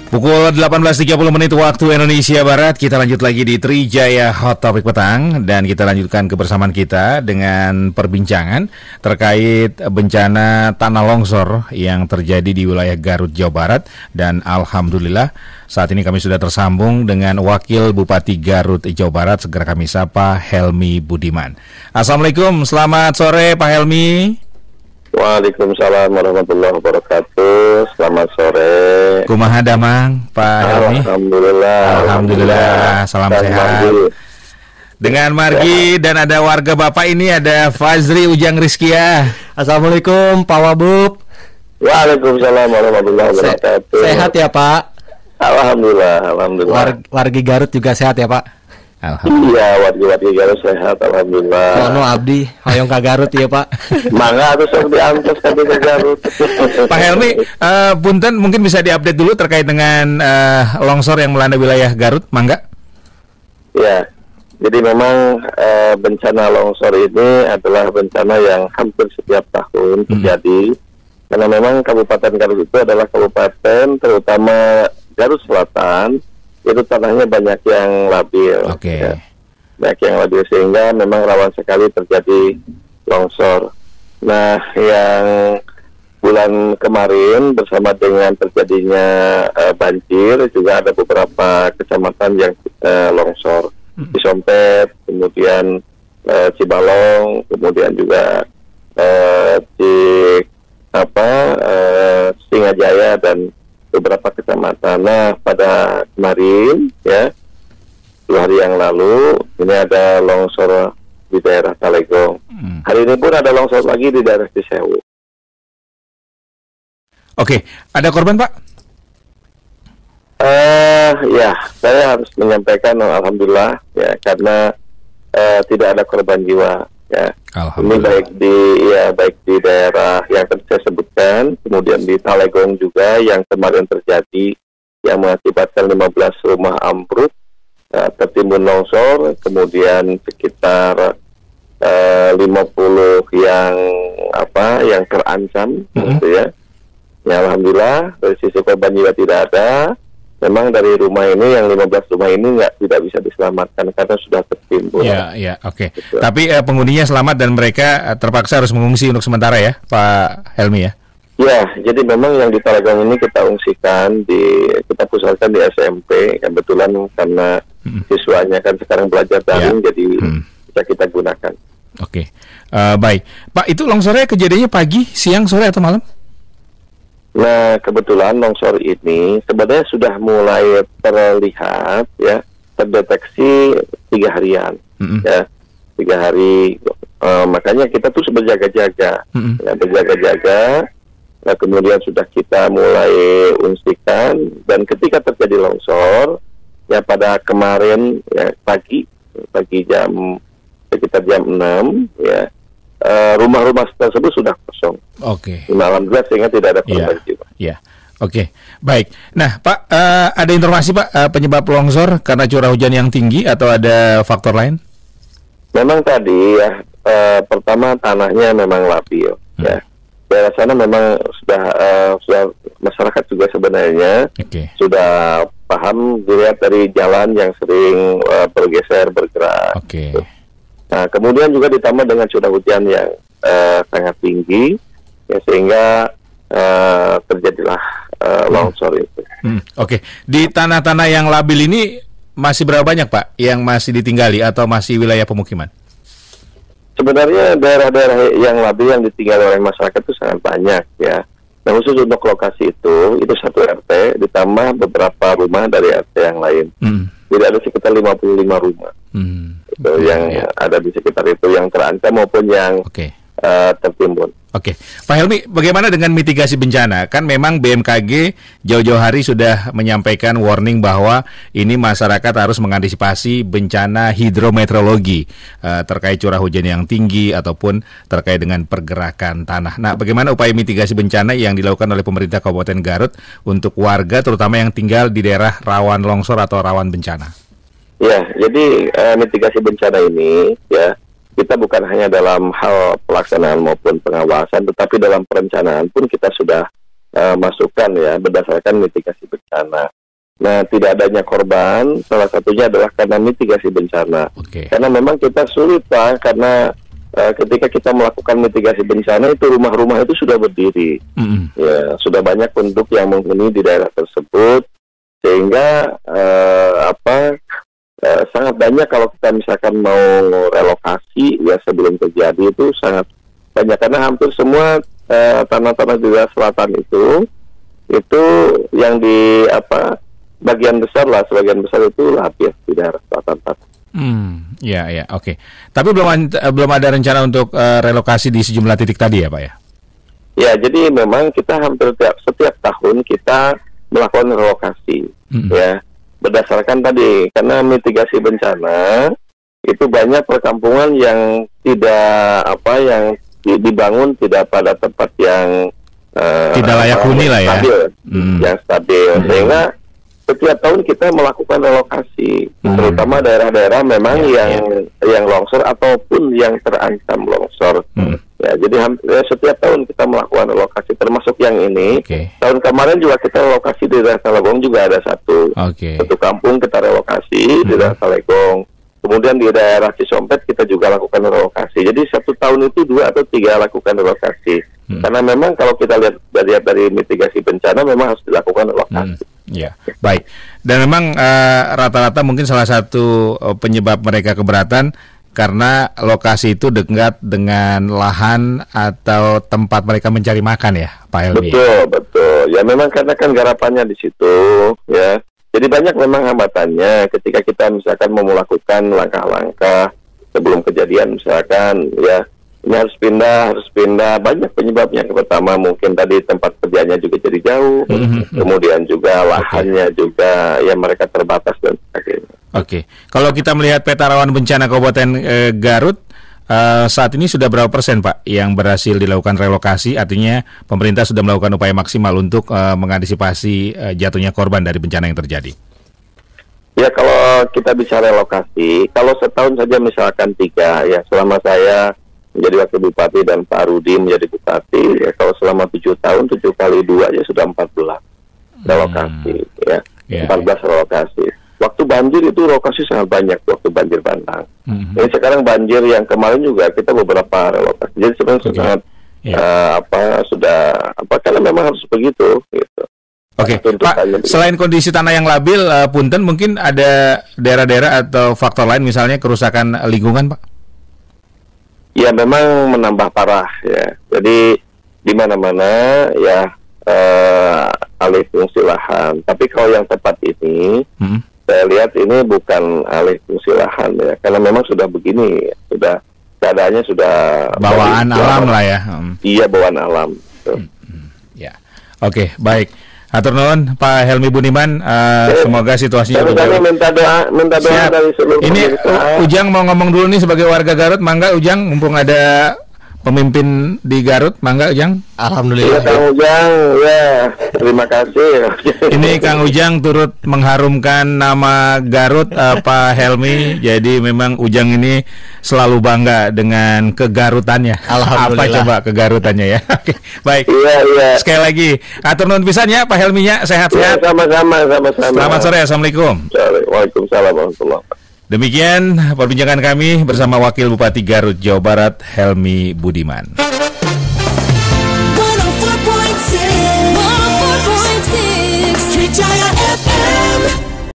Pukul 18.30 waktu Indonesia Barat, kita lanjut lagi di Trijaya Hot Topic Petang dan kita lanjutkan kebersamaan kita dengan perbincangan terkait bencana tanah longsor yang terjadi di wilayah Garut, Jawa Barat. Dan alhamdulillah saat ini kami sudah tersambung dengan Wakil Bupati Garut, Jawa Barat. Segera kami sapa Helmi Budiman. Assalamualaikum, selamat sore Pak Helmi. Waalaikumsalam warahmatullahi wabarakatuh. Selamat sore. Kumaha damang Pak Helmi? Alhamdulillah. Salam sehat. Dengan Margi dan ada warga Bapak ini, ada Fazri Ujang Rizkia. Assalamualaikum Pak Wabub. Waalaikumsalam warahmatullahi wabarakatuh. Sehat ya Pak? Alhamdulillah. Wargi Garut juga sehat ya Pak? Iya, wargi Garut sehat, alhamdulillah. Kono abdi hoyong ka Garut ya Pak. Mangga terus diantos ke Garut. Pak Helmi, punten mungkin bisa diupdate dulu terkait dengan longsor yang melanda wilayah Garut, mangga? Ya, jadi memang bencana longsor ini adalah bencana yang hampir setiap tahun terjadi. Karena memang Kabupaten Garut itu adalah kabupaten, terutama Garut Selatan, itu tanahnya banyak yang labil. Ya. Banyak yang labil sehingga memang rawan sekali terjadi longsor. Nah, yang bulan kemarin bersama dengan terjadinya banjir juga ada beberapa kecamatan yang longsor. Cisompet, kemudian Cibalong, kemudian juga Singajaya dan beberapa kecamatan. Nah, pada kemarin ya 2 hari yang lalu ini ada longsor di daerah Talegong. Hari ini pun ada longsor lagi di daerah Cisewu. Oke, ada korban Pak? Ya, saya harus menyampaikan alhamdulillah ya, karena tidak ada korban jiwa ya. Ini baik di daerah yang tadi saya sebutkan, kemudian di Talegong juga yang kemarin terjadi yang mengakibatkan 15 rumah ambruk, tertimbun longsor, kemudian sekitar 50 yang terancam gitu ya. Ya alhamdulillah dari sisi korban jiwa tidak ada. Memang dari rumah ini, yang 15 rumah ini tidak bisa diselamatkan karena sudah tertimbun. Ya, oke. Gitu. Tapi penghuninya selamat dan mereka terpaksa harus mengungsi untuk sementara ya, Pak Helmi ya? Ya, jadi memang yang di Talegong ini kita kita pusatkan di SMP, kebetulan karena siswanya kan sekarang belajar daring, jadi bisa kita gunakan. Oke, baik. Pak, itu longsornya kejadiannya pagi, siang, sore atau malam? Nah, kebetulan longsor ini sebenarnya sudah mulai terlihat ya, terdeteksi 3 harian ya, 3 hari. Makanya kita tuh berjaga-jaga, ya, berjaga-jaga. Nah, kemudian sudah kita mulai unsikan, dan ketika terjadi longsor ya pada kemarin ya pagi sekitar jam 6 ya, rumah-rumah tersebut sudah kosong. Alhamdulillah sehingga tidak ada korban jiwa. Iya. Oke, baik. Nah, Pak, ada informasi Pak penyebab longsor karena curah hujan yang tinggi atau ada faktor lain? Memang tadi ya, pertama tanahnya memang labil. Ya, daerah sana memang sudah masyarakat juga sebenarnya sudah paham dilihat dari jalan yang sering bergerak. Nah, kemudian juga ditambah dengan curah hujan yang sangat tinggi, ya, sehingga terjadilah longsor itu. Di tanah-tanah yang labil ini masih berapa banyak Pak yang masih ditinggali atau masih wilayah pemukiman? Sebenarnya daerah-daerah yang labil yang ditinggali oleh masyarakat itu sangat banyak ya. Nah, khusus untuk lokasi itu satu RT ditambah beberapa rumah dari RT yang lain. Jadi ada sekitar 55 rumah. Itu yang ada di sekitar itu yang terancam maupun yang tertimbun. Pak Helmi, bagaimana dengan mitigasi bencana? Kan memang BMKG jauh-jauh hari sudah menyampaikan warning bahwa ini masyarakat harus mengantisipasi bencana hidrometeorologi terkait curah hujan yang tinggi ataupun terkait dengan pergerakan tanah. Nah, bagaimana upaya mitigasi bencana yang dilakukan oleh pemerintah Kabupaten Garut untuk warga terutama yang tinggal di daerah rawan longsor atau rawan bencana? Ya, jadi mitigasi bencana ini ya, kita bukan hanya dalam hal pelaksanaan maupun pengawasan, tetapi dalam perencanaan pun kita sudah masukkan ya berdasarkan mitigasi bencana. Nah, tidak adanya korban, salah satunya adalah karena mitigasi bencana. Oke. Karena memang kita sulit, Pak, karena ketika kita melakukan mitigasi bencana itu rumah-rumah itu sudah berdiri. Ya, sudah banyak penduduk yang menghuni di daerah tersebut, sehingga sangat banyak kalau kita misalkan mau relokasi ya sebelum terjadi itu sangat banyak, karena hampir semua tanah-tanah di daerah selatan itu yang di sebagian besar itu habis di daerah selatan. Ya, oke. Tapi belum ada rencana untuk relokasi di sejumlah titik tadi ya, Pak ya? Ya, jadi memang kita hampir setiap tahun kita melakukan relokasi, ya, berdasarkan tadi karena mitigasi bencana itu banyak perkampungan yang yang dibangun tidak pada tempat yang tidak layak huni lah ya, stabil, yang stabil, sehingga setiap tahun kita melakukan relokasi, terutama daerah-daerah memang yang longsor ataupun yang terancam longsor. Ya, jadi setiap tahun kita melakukan relokasi, termasuk yang ini. Tahun kemarin juga kita relokasi di daerah Talegong juga ada satu kampung kita relokasi di daerah Talegong. Kemudian di daerah Cisompet kita juga lakukan relokasi. Jadi satu tahun itu 2 atau 3 lakukan relokasi. Karena memang kalau kita lihat dari mitigasi bencana memang harus dilakukan relokasi. Ya, baik. Dan memang rata-rata mungkin salah satu penyebab mereka keberatan karena lokasi itu dekat dengan lahan atau tempat mereka mencari makan ya, Pak Helmi. Betul. Ya memang karena kan garapannya di situ, ya. Jadi banyak memang hambatannya ketika kita misalkan mau melakukan langkah-langkah sebelum kejadian, misalkan ya ini harus pindah, banyak penyebabnya. Pertama mungkin tadi tempat kerjanya juga jadi jauh, kemudian juga lahannya juga ya mereka terbatas dan sebagainya. Oke, kalau kita melihat peta rawan bencana Kabupaten Garut saat ini sudah berapa persen, Pak, yang berhasil dilakukan relokasi? Artinya pemerintah sudah melakukan upaya maksimal untuk mengantisipasi jatuhnya korban dari bencana yang terjadi. Ya, kalau kita bisa relokasi, kalau setahun saja misalkan 3, ya selama saya menjadi wakil bupati dan Pak Rudi menjadi bupati, ya kalau selama 7 tahun, 7 kali 2 ya sudah 14 relokasi, ya 14 relokasi. Waktu banjir itu relokasi sangat banyak, waktu banjir bandang. Ini sekarang banjir yang kemarin juga kita beberapa relokasi. Jadi sebenarnya karena memang harus begitu, gitu. Oke, Pak, selain kondisi tanah yang labil, punten mungkin ada daerah-daerah atau faktor lain misalnya kerusakan lingkungan, Pak? Ya memang menambah parah ya. Jadi di mana-mana ya alih fungsi lahan. Tapi kalau yang tepat ini, saya lihat ini bukan alih fungsi lahan ya, karena memang sudah begini, sudah keadaannya sudah bawaan alam lah ya. Iya, bawaan alam. Ya, oke, baik. Atur nuhun Pak Helmi Budiman, semoga situasinya minta doa dari seluruh ini Ujang mau ngomong dulu nih sebagai warga Garut, mangga Ujang, mumpung ada pemimpin di Garut, mangga Ujang. Alhamdulillah. Kang Ujang, ya terima kasih. Ini Kang Ujang turut mengharumkan nama Garut, Pak Helmi. Jadi memang Ujang ini selalu bangga dengan kegarutannya. Alhamdulillah. Apa coba kegarutannya ya? Oke, baik. Iya. Sekali lagi, atur nuhun pisan ya Pak Helminya, sehat-sehat. Ya, sama-sama. Selamat sore, assalamualaikum. Waalaikumsalam warahmatullahi wabarakatuh. Demikian perbincangan kami bersama Wakil Bupati Garut, Jawa Barat, Helmi Budiman.